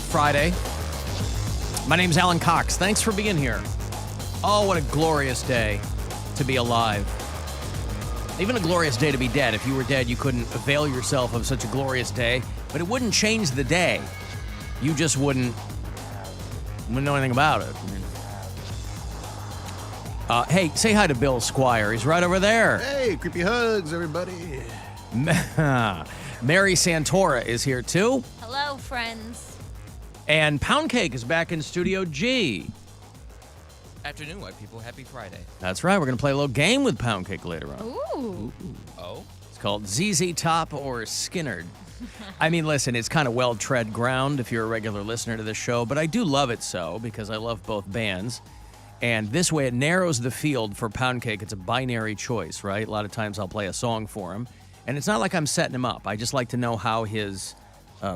Friday. My name's Alan Cox. Thanks for being here. Oh, what a glorious day to be alive. Even a glorious day to be dead. If you were dead, you couldn't avail yourself of such a glorious day, but it wouldn't change the day. You just wouldn't know anything about it. Hey, say hi to Bill Squire. He's right over there. Hey, creepy hugs, everybody. Mary Santora is here, too. Hello, friends. And Poundcake is back in Studio G. Afternoon, white people. Happy Friday. That's right. We're going to play a little game with Poundcake later on. Ooh. Oh? It's called ZZ Top or Skinnerd. I mean, listen, it's kind of well-tread ground if you're a regular listener to this show, but I do love it so because I love both bands. And this way it narrows the field for Poundcake. It's a binary choice, right? A lot of times I'll play a song for him. And it's not like I'm setting him up. I just like to know how his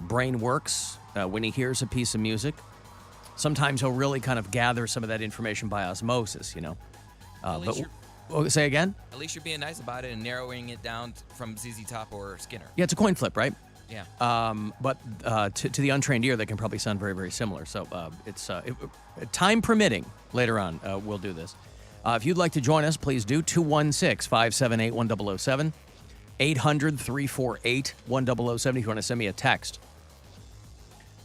brain works when he hears a piece of music. Sometimes he'll really kind of gather some of that information by osmosis, you know. Say again? At least you're being nice about it and narrowing it down from ZZ Top or Skinner. Yeah, it's a coin flip, right? Yeah. But to the untrained ear, they can probably sound very, very similar. So time permitting, later on, we'll do this. If you'd like to join us, please do. 216-578-1007. 800-348-1007 if you want to send me a text.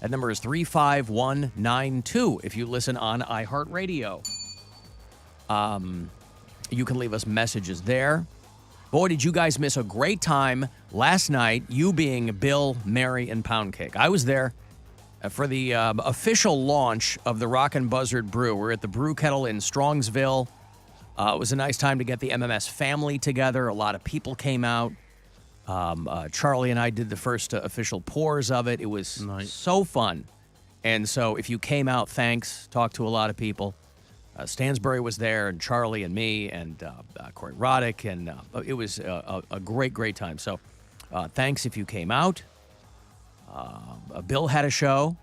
That number is 35192 if you listen on iHeartRadio. You can leave us messages there. Boy, did you guys miss a great time last night, you being Bill, Mary, and Poundcake. I was there for the official launch of the Rockin' Buzzard Brew. We're at the Brew Kettle in Strongsville. It was a nice time to get the MMS family together. A lot of people came out. Charlie and I did the first official pours of it. It was so fun. And so if you came out, thanks. Talked to a lot of people. Stansbury was there, and Charlie and me, and Corey Roddick, and it was a great, great time. So thanks if you came out. Bill had a show.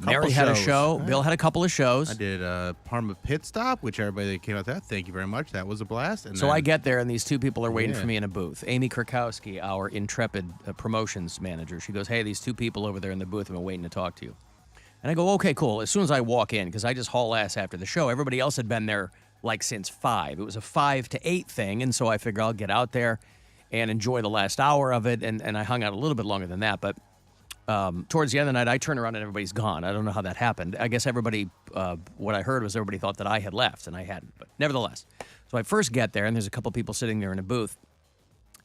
Mary had a show. Right. Bill had a couple of shows. I did Parma Pit Stop, which everybody that came out that, thank you very much. That was a blast. And so I get there, and these two people are waiting for me in a booth. Amy Krakowski, our intrepid promotions manager, she goes, hey, these two people over there in the booth have been waiting to talk to you. And I go, okay, cool. As soon as I walk in, because I just haul ass after the show, everybody else had been there like since 5. It was a 5 to 8 thing, and so I figure I'll get out there and enjoy the last hour of it, and I hung out a little bit longer than that, but towards the end of the night, I turn around and everybody's gone. I don't know how that happened. I guess everybody, what I heard was everybody thought that I had left, and I hadn't. But nevertheless, so I first get there, and there's a couple people sitting there in a booth.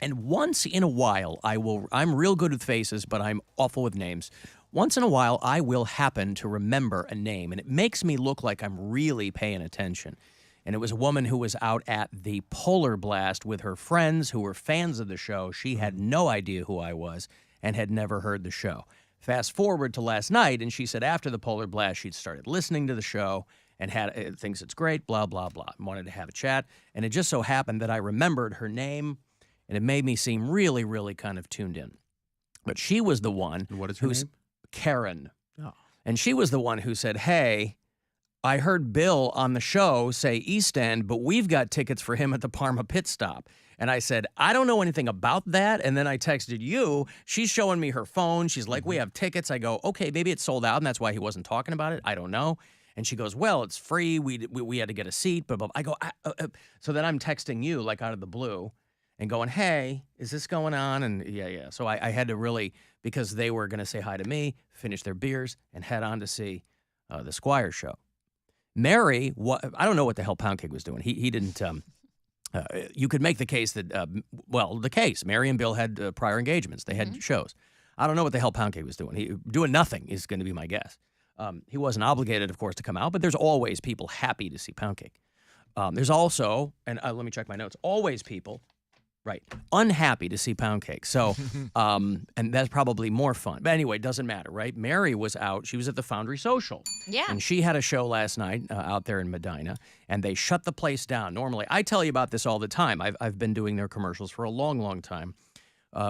And once in a while, I'm real good with faces, but I'm awful with names. Once in a while, I will happen to remember a name, and it makes me look like I'm really paying attention. And it was a woman who was out at the Polar Blast with her friends who were fans of the show. She had no idea who I was and had never heard the show. Fast forward to last night, and she said after the Polar Blast, she'd started listening to the show and thinks it's great, blah, blah, blah, and wanted to have a chat. And it just so happened that I remembered her name, and it made me seem really, really kind of tuned in. But she was the one who's Karen. Oh. And she was the one who said, hey, I heard Bill on the show say East End, but we've got tickets for him at the Parma Pit Stop. And I said, I don't know anything about that. And then I texted you. She's showing me her phone. She's like, we have tickets. I go, okay, maybe it's sold out, and that's why he wasn't talking about it. I don't know. And she goes, well, it's free. We had to get a seat. Blah, blah, blah. I go, so then I'm texting you like out of the blue and going, hey, is this going on? And yeah. So I had to really, because they were going to say hi to me, finish their beers, and head on to see the Squire show. Mary, I don't know what the hell Poundcake was doing. He didn't... you could make the case that, Mary and Bill had prior engagements. They had shows. I don't know what the hell Poundcake was doing. Doing nothing is going to be my guess. He wasn't obligated, of course, to come out, but there's always people happy to see Poundcake. There's also, and let me check my notes, always people, right, unhappy to see Poundcake. So, and that's probably more fun. But anyway, it doesn't matter, right? Mary was out. She was at the Foundry Social. Yeah. And she had a show last night out there in Medina, and they shut the place down. Normally, I tell you about this all the time. I've been doing their commercials for a long, long time.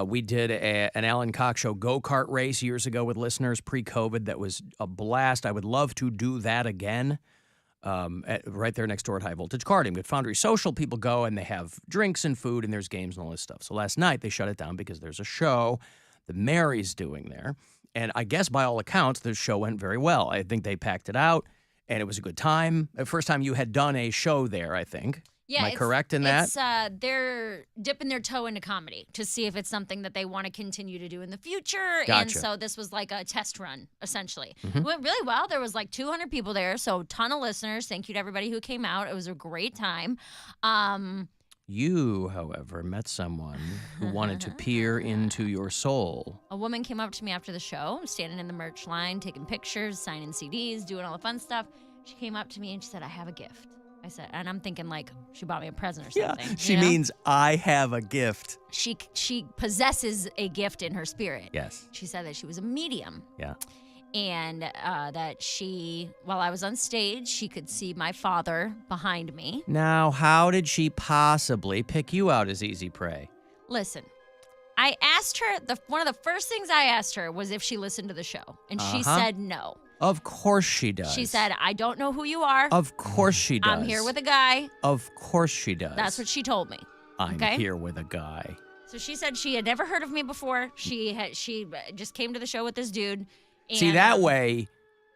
We did an Alan Cox Show go-kart race years ago with listeners pre-COVID. That was a blast. I would love to do that again. Right there next door at High Voltage Karting. At Foundry Social, people go and they have drinks and food and there's games and all this stuff. So last night they shut it down because there's a show that Mary's doing there. And I guess by all accounts, the show went very well. I think they packed it out, and it was a good time. The first time you had done a show there, I think. Yeah, Am I correct in that? They're dipping their toe into comedy to see if it's something that they want to continue to do in the future. Gotcha. And so this was like a test run, essentially. Mm-hmm. It went really well. There was like 200 people there, so ton of listeners. Thank you to everybody who came out. It was a great time. You, however, met someone who wanted to peer into your soul. A woman came up to me after the show, standing in the merch line, taking pictures, signing CDs, doing all the fun stuff. She came up to me and she said, I have a gift. I said, and I'm thinking like she bought me a present or something. She you know? means I have a gift. She possesses a gift in her spirit. Yes. She said that she was a medium. Yeah. And that she, while I was on stage, she could see my father behind me. Now, how did she possibly pick you out as easy prey? Listen, I asked her, one of the first things I asked her was if she listened to the show. And she said no. Of course she does. She said, I don't know who you are. Of course she does. I'm here with a guy. Of course she does. That's what she told me. I'm okay? here with a guy. So she said she had never heard of me before. She just came to the show with this dude. And, See, that way,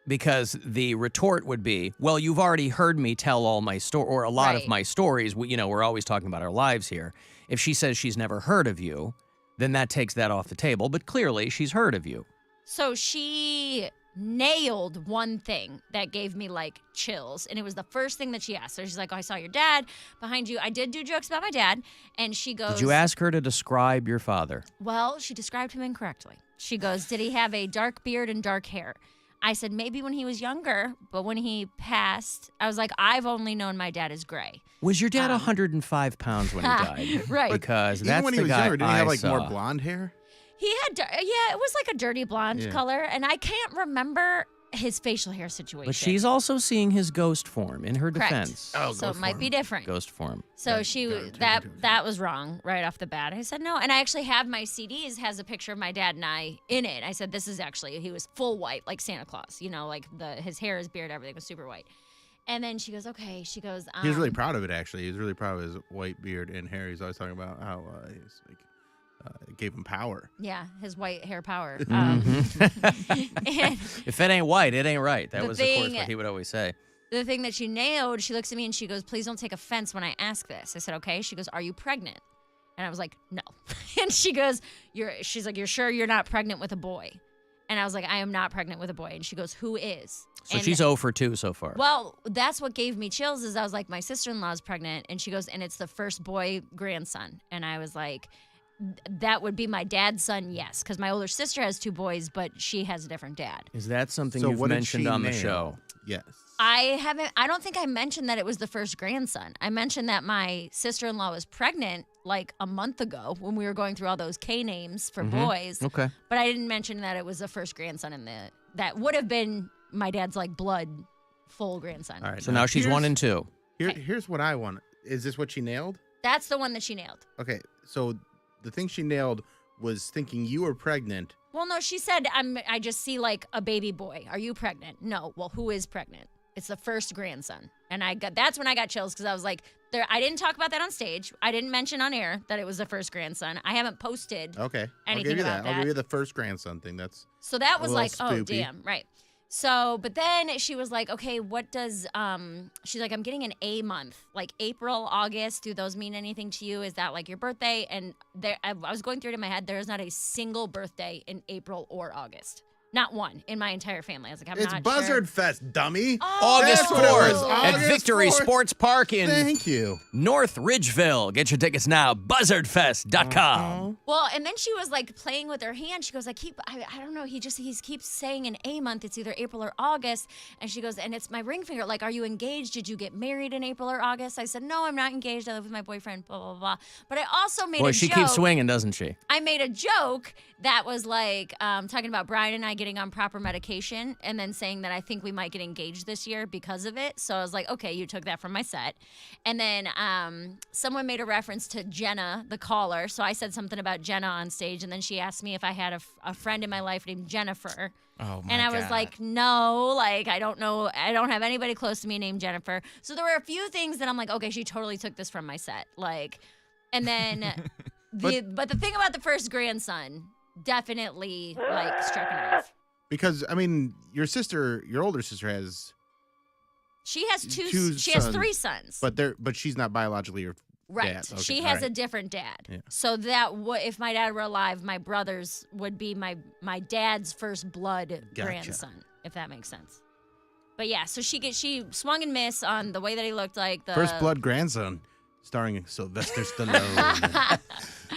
because the retort would be, well, you've already heard me tell all my story, or a lot of my stories. We're always talking about our lives here. If she says she's never heard of you, then that takes that off the table. But clearly, she's heard of you. So she nailed one thing that gave me like chills, and it was the first thing that she asked. So she's like, oh, I saw your dad behind you. I did do jokes about my dad, and she goes, Did you ask her to describe your father? Well, she described him incorrectly. She goes, did he have a dark beard and dark hair? I said, maybe when he was younger, but when he passed, I was like, I've only known my dad as gray. Was your dad 105 pounds when he died? Right. Because Even that's when the he was guy younger, didn't he I have like saw. more blonde hair? He had, it was like a dirty blonde color, and I can't remember his facial hair situation. But she's also seeing his ghost form in her Correct. defense. Oh, So it ghost might form. be different. Ghost form. So that was wrong right off the bat. I said no, and I actually have my CDs has a picture of my dad and I in it. I said this is actually he was full white like Santa Claus, like his hair, his beard, everything was super white. And then she goes, okay. She goes, He was really proud of it, actually. He was really proud of his white beard and hair. He's always talking about how he's like, it gave him power. Yeah, his white hair power. Mm-hmm. And If it ain't white, it ain't right. That The was, of course, thing- what he would always say. the thing that she nailed, she looks at me and she goes, please don't take offense when I ask this. I said, okay. She goes, are you pregnant? And I was like, no. And she goes, she's like, you're sure you're not pregnant with a boy? And I was like, I am not pregnant with a boy. And she goes, who is? So And- she's 0 for 2 so far. Well, that's what gave me chills is I was like, my sister-in-law's pregnant. And she goes, and it's the first boy grandson. And I was like, that would be my dad's son, yes. Because my older sister has 2 boys, but she has a different dad. Is that something So you've what did mentioned she on the nail? show? Yes. I don't think I mentioned that it was the first grandson. I mentioned that my sister-in-law was pregnant like a month ago when we were going through all those K names for boys. Okay. But I didn't mention that it was the first grandson that would have been my dad's like blood full grandson. All right. So now she's 1 and 2. Here's what I want. Is this what she nailed? That's the one that she nailed. Okay. So the thing she nailed was thinking you were pregnant. Well, no, she said, I just see like a baby boy. Are you pregnant? No. Well, who is pregnant? It's the first grandson. And that's when I got chills because I was like, I didn't talk about that on stage. I didn't mention on air that it was the first grandson. I haven't posted Okay. I'll anything give you about that. I'll give you the first grandson thing. That's So that a was little like, oh, spoopy. damn. Right. So, but then she was like, okay, what does, she's like, I'm getting an A month, like April, August. Do those mean anything to you? Is that like your birthday? And I was going through it in my head. There is not a single birthday in April or August. Not one in my entire family. I was like, I'm it's not Buzzard sure. Fest, dummy. August That's what it was. 4th at August Victory 4th. Sports Park in Thank you. North Ridgeville. Get your tickets now. buzzardfest.com. Well, and then she was like playing with her hand. She goes, I don't know. He keeps saying an A month. It's either April or August. And she goes, and it's my ring finger. Like, are you engaged? Did you get married in April or August? I said, no, I'm not engaged. I live with my boyfriend, blah, blah, blah. But I also made Boy, a she joke. keeps swinging, doesn't she? I made a joke that was like talking about Brian and I getting on proper medication and then saying that I think we might get engaged this year because of it. So I was like, okay, you took that from my set. And then someone made a reference to Jenna, the caller. So I said something about Jenna on stage. And then she asked me if I had a friend in my life named Jennifer. Oh, my And I was God. like, no, like, I don't know. I don't have anybody close to me named Jennifer. So there were a few things that I'm like, okay, she totally took this from my set. Like, and then, but the thing about the first grandson definitely like struck a nerve. Because I mean, your older sister has. She has two she has sons, 3 sons. but she's not biologically your right. dad. Okay, She all has right. a different dad. Yeah. So that if my dad were alive, my brothers would be my dad's first blood grandson, if that makes sense. But yeah, so she swung and missed on the way that he looked like the First blood grandson, starring Sylvester Stallone.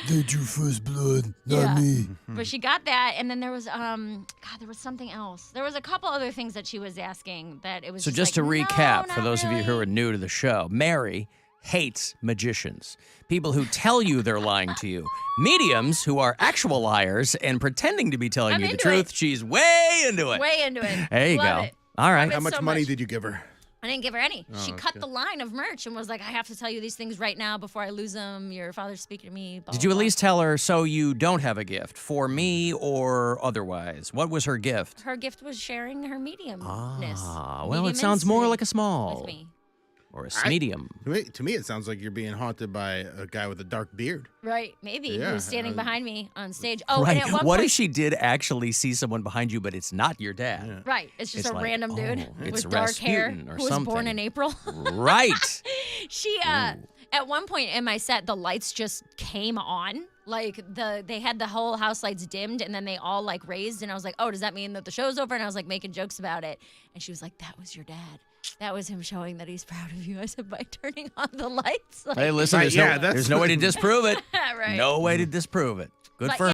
They drew first blood, not me. But she got that, and then there was there was something else. There was a couple other things that she was asking that it was. So just to recap, for those of you who are new to the show, Mary hates magicians, people who tell you they're lying to you, mediums who are actual liars and pretending to be telling you the truth. She's way into it. Way into it. There you Love go. it. All right. Love it How much so money did you give her? I didn't give her any. She that's cut good. the line of merch and was like, I have to tell you these things right now before I lose them. Your father's speaking to me. Blah, Did you blah, at blah. least tell her so you don't have a gift for me or otherwise? What was her gift? Her gift was sharing her mediumness. Well, it sounds more like a small with me. or a medium. To me, it sounds like you're being haunted by a guy with a dark beard. Right, maybe. He Yeah, was standing behind me on stage. Oh, Right. and at one What point, if she did actually see someone behind you, but it's not your dad? right, it's just It's a like, random dude oh, it's with dark hair Rasputin or who was born something. in April. Right. She at one point in my set, the lights just came on. Like they had the whole house lights dimmed and then they all like raised, and I was like, oh, does that mean that the show's over? And I was like making jokes about it, and she was like, that was your dad. That was him showing that he's proud of you. I said, by turning on the lights. Like, Hey, listen, Right, there's, yeah, no, that's there's no way to disprove it. right. No way to disprove it. Good But for